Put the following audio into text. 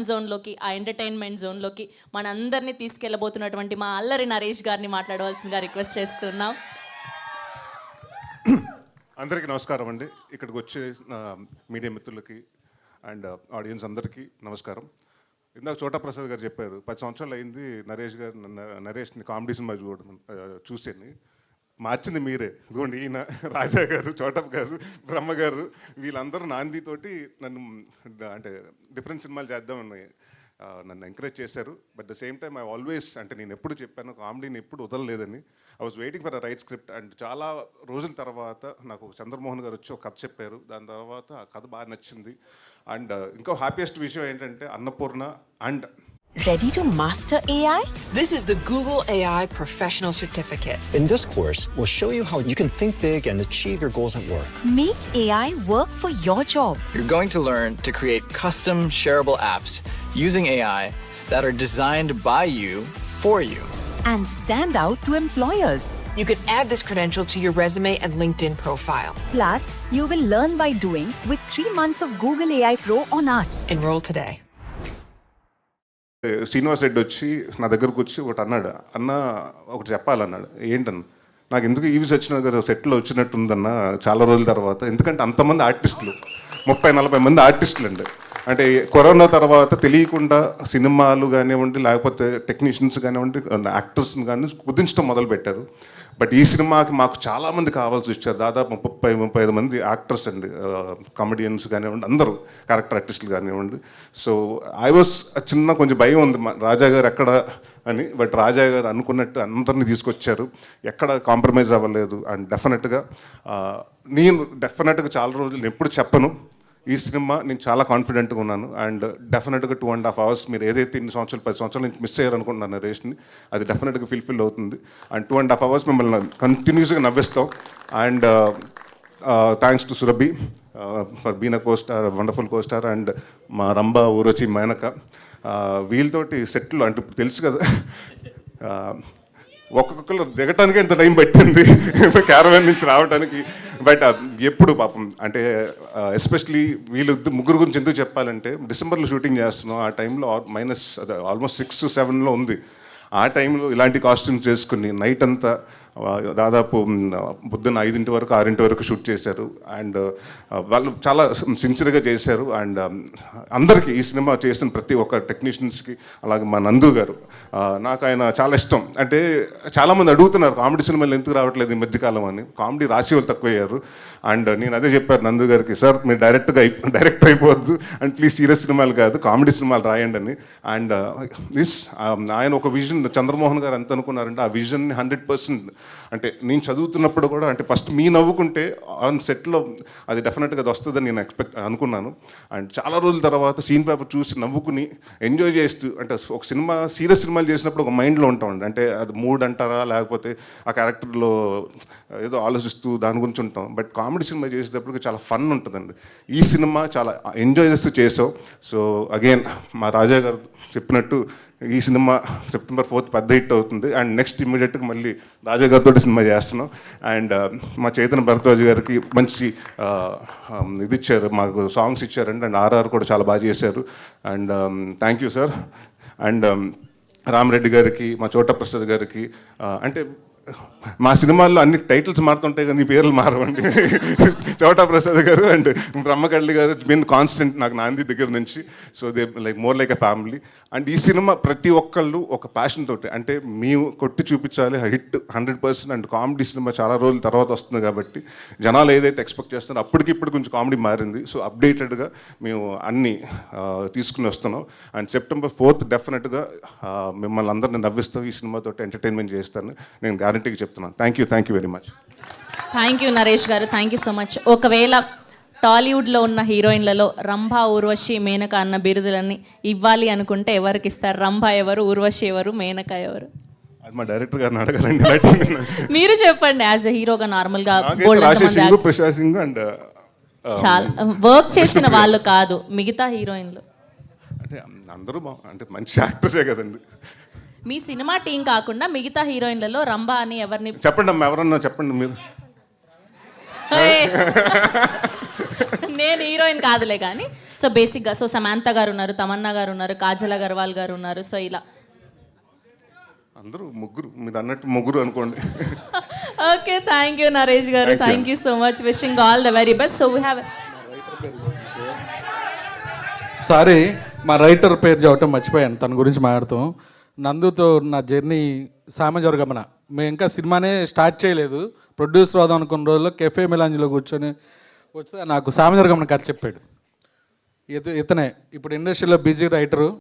జోన్లోకి, ఆ ఎంటర్టైన్మెంట్ జోన్లోకి మనందరినీ తీసుకెళ్ళబోతున్నటువంటి మా అల్లరి నరేష్ గారిని మాట్లాడవలసిందిగా రిక్వెస్ట్ చేస్తున్నాం. అందరికీ నమస్కారం అండి. ఇక్కడికి వచ్చే మీడియా మిత్రులకి అండ్ ఆడియన్స్ అందరికీ నమస్కారం. ఇందాక చోటా ప్రసాద్ గారు చెప్పారు 10 సంవత్సరాలు అయింది నరేష్ని కామెడీ సినిమా చూసాను. మార్చింది మీరే. ఇదిగోండి ఈయన రాజా గారు, చోటప్ గారు, బ్రహ్మ గారు వీళ్ళందరూ నాందితోటి నన్ను అంటే డిఫరెంట్ సినిమాలు చేద్దామని నన్ను ఎంకరేజ్ చేశారు. But the same time I always అంటే నేను ఎప్పుడు చెప్పాను కామెడీని ఎప్పుడు వదలలేదని. I was waiting for a right script and చాలా రోజుల తర్వాత నాకు చంద్రమోహన్ గారు వచ్చి ఒక కథ చెప్పారు. దాని తర్వాత ఆ కథ బాగా నచ్చింది. అండ్ ఇంకో హ్యాపీయెస్ట్ విషయం ఏంటంటే Annapurna and Ready to master AI? This is the Google AI Professional Certificate. In this course, we'll show you how you can think big and achieve your goals at work. Make AI work for your job. You're going to learn to create custom shareable apps using AI that are designed by you for you. And stand out to employers. You can add this credential to your resume and LinkedIn profile. Plus, you will learn by doing with 3 months of Google AI Pro on us. Enroll today. Srinivas Reddy వచ్చి నా దగ్గరకు వచ్చి ఒకటి అన్నాడు, అన్న ఒకటి చెప్పాలన్నాడు. ఏంటన్నా? నాకు ఎందుకు ఈవీస్ వచ్చిన కదా సెట్లో వచ్చినట్టుందన్న చాలా రోజుల తర్వాత. ఎందుకంటే అంతమంది ఆర్టిస్టులు 30-40 మంది ఆర్టిస్టులు అండి. అంటే కరోనా తర్వాత తెలియకుండా సినిమాలు కానివ్వండి లేకపోతే టెక్నీషియన్స్ కానివ్వండి యాక్టర్స్ని కానీ కుదించడం మొదలుపెట్టారు. బట్ ఈ సినిమాకి మాకు చాలామంది కావాల్సి వచ్చారు. దాదాపు 30-35 మంది యాక్టర్స్ అండి, కామెడియన్స్ కానివ్వండి, అందరూ క్యారెక్టర్ ఆర్టిస్టులు కానివ్వండి. సో ఐ వాస్ చిన్న కొంచెం భయం ఉంది రాజా గారు ఎక్కడ అని. బట్ రాజా గారు అనుకున్నట్టు అందరినీ తీసుకొచ్చారు, ఎక్కడ కాంప్రమైజ్ అవ్వలేదు. అండ్ డెఫినెట్గా చాలా రోజులు ఎప్పుడు చెప్పను, ఈ సినిమా నేను చాలా కాన్ఫిడెంట్గా ఉన్నాను. అండ్ డెఫినెట్గా 2.5 hours మీరు ఏదైతే 10 సంవత్సరాల నుంచి మిస్ అయ్యారనుకుంటున్నాను నరేష్ని, అది డెఫినెట్గా ఫుల్ఫిల్ అవుతుంది. అండ్ 2.5 hours మిమ్మల్ని కంటిన్యూస్గా నవ్విస్తాం. And thanks to Surabhi for been a costar, wonderful costar. And మా రంభ ఊరొచ్చి మేనక వీళ్ళతోటి సెట్లు అంటే ఇప్పుడు తెలుసు కదా, ఒక్కొక్కరు దిగటానికి ఎంత టైం పట్టింది క్యారవాన్ నుంచి రావడానికి. బట్ ఎప్పుడు పాపం అంటే ఎస్పెషలీ వీళ్ళు ముగ్గురు గురించి ఎందుకు చెప్పాలంటే, డిసెంబర్లో షూటింగ్ చేస్తున్నాం. ఆ టైంలో ఆల్మోస్ట్ 6 to 7 ఉంది. ఆ టైంలో ఇలాంటి కాస్ట్యూమ్స్ చేసుకుని నైట్ అంతా దాదాపు పొద్దున్న 5 వరకు 6 వరకు షూట్ చేశారు. అండ్ వాళ్ళు చాలా సిన్సియర్గా చేశారు. అండ్ అందరికీ ఈ సినిమా చేసిన ప్రతి ఒక్క టెక్నీషియన్స్కి, అలాగే మా నందు గారు, నాకు ఆయన చాలా ఇష్టం. అంటే చాలామంది అడుగుతున్నారు కామెడీ సినిమాలు ఎందుకు రావట్లేదు ఈ మధ్యకాలం అని. కామెడీ రాసి వాళ్ళు తక్కువయ్యారు. అండ్ నేను అదే చెప్పాను నందు గారికి, సార్ మీరు డైరెక్టర్ అయిపోవద్దు అండ్ ప్లీజ్ సీరియస్ సినిమాలు కాదు కామెడీ సినిమాలు రాయండి అని. అండ్ ఆయన ఒక విజన్, చంద్రమోహన్ గారు ఎంత అనుకున్నారంటే ఆ విజన్ని 100% అంటే నేను చదువుతున్నప్పుడు కూడా అంటే ఫస్ట్ మీ నవ్వుకుంటే ఆన్ సెట్లో అది డెఫినెట్గా అది వస్తుందని నేను అనుకున్నాను. అండ్ చాలా రోజుల తర్వాత సీన్ పేపర్ చూసి నవ్వుకుని ఎంజాయ్ చేస్తూ, అంటే ఒక సినిమా సీరియస్ సినిమాలు చేసినప్పుడు ఒక మైండ్లో ఉంటామండి, అంటే అది మూడ్ అంటారా లేకపోతే ఆ క్యారెక్టర్లో ఏదో ఆలోచిస్తూ దాని గురించి ఉంటాం. బట్ కామెడీ సినిమా చేసేటప్పటికి చాలా ఫన్ ఉంటుందండి. ఈ సినిమా చాలా ఎంజాయ్ చేస్తూ చేసావు. సో అగైన్ మా రాజా గారు చెప్పినట్టు ఈ సినిమా September 4th పెద్ద హిట్ అవుతుంది. అండ్ నెక్స్ట్ ఇమ్మీడియట్గా మళ్ళీ రాజా గారితో సినిమా చేస్తున్నాం. అండ్ మా చైతన్య భరద్వాజ్ గారికి మంచి ఇది ఇచ్చారు, మాకు సాంగ్స్ ఇచ్చారండి. అండ్ RR కూడా చాలా బాగా చేశారు. And thank you sir. And Rama Reddy గారికి, మా చోటా ప్రసాద్ గారికి, అంటే మా సినిమాల్లో అన్ని టైటిల్స్ మారుతుంటాయి కానీ పేర్లు మారవండి. చోటా ప్రసాద్ గారు అండ్ బ్రహ్మకళ్ళి గారు బిన్ కాన్స్టెంట్ నాకు నాంది దగ్గర నుంచి. So they more like a family. And ఈ సినిమా ప్రతి ఒక్కళ్ళు ఒక ప్యాషన్ తోటి, అంటే మేము కొట్టి చూపించాలి హిట్ 100%. అండ్ కామెడీ సినిమా చాలా రోజుల తర్వాత వస్తుంది కాబట్టి జనాలు ఏదైతే ఎక్స్పెక్ట్ చేస్తున్నారో అప్పటికి ఇప్పుడు కొంచెం కామెడీ మారింది. సో అప్డేటెడ్గా మేము అన్నీ తీసుకుని వస్తున్నాం. అండ్ September 4th డెఫినెట్గా మిమ్మల్ని అందరిని నవ్విస్తాం, ఈ సినిమాతో ఎంటర్టైన్మెంట్ చేస్తాను నేను గ్యారంటీగా చెప్తున్నాను. Thank you very much. Thank you Naresh గారు, థ్యాంక్ యూ సో మచ్. ఒకవేళ టాలీవుడ్లో ఉన్న హీరోయిన్లలో రంభ, ఊర్వశి, మేనక అన్న బిరుదులన్నీ ఇవ్వాలి అనుకుంటే ఎవరికి ఇస్తారు? రంభ ఎవరు, ఊర్వశి ఎవరు, మేనక ఎవరు? అది మా డైరెక్టర్ గారిని అడగాలండి. మీరు చెప్పండి. యాజ్ ఎ హీరోగా నార్మల్గా ప్రశాంత్ సింగ్ అండ్ చాలా వర్క్ చేసిన వాళ్ళు కాదు మిగతా హీరోయిన్లు అంటే అందరూ అంటే మంచి యాక్టర్సే కదండి. మీ సినిమా టీం కాకుండా మిగతా హీరోయిన్లలో రంభ అని ఎవరిని చెప్పండి అమ్మా, ఎవరన్నా చెప్పండి మీరు. నేను హీరోయిన్ కాదులే కానీ సో బేసిక్గా సో సమాంత గారు ఉన్నారు, తమన్నా గారు ఉన్నారు, కాజల్ అగర్వాల్ గారు ఉన్నారు. సో ఇలా అందరూ ముగ్గురు, మీరు అన్నట్టు ముగ్గురు అనుకోండి. ఓకే, థ్యాంక్ యూ నరేష్ గారు, Thank you. Thank you so much, wishing all the very best. So we have sorry, మా రైటర్ పేరు చెప్పటం మర్చిపోయాను, తన గురించి మాట్లాడుతాం. నందుతో నా జర్నీ సామజవర్గమన. మేము ఇంకా సినిమానే స్టార్ట్ చేయలేదు, ప్రొడ్యూసర్ అవుదాం అనుకున్న రోజుల్లో కెఫే మిలాంజ్లో కూర్చొని వస్తే నాకు సామజవర్గమన కథ చెప్పాడు. ఇతనే ఇప్పుడు ఇండస్ట్రీలో బిజీ రైటరు.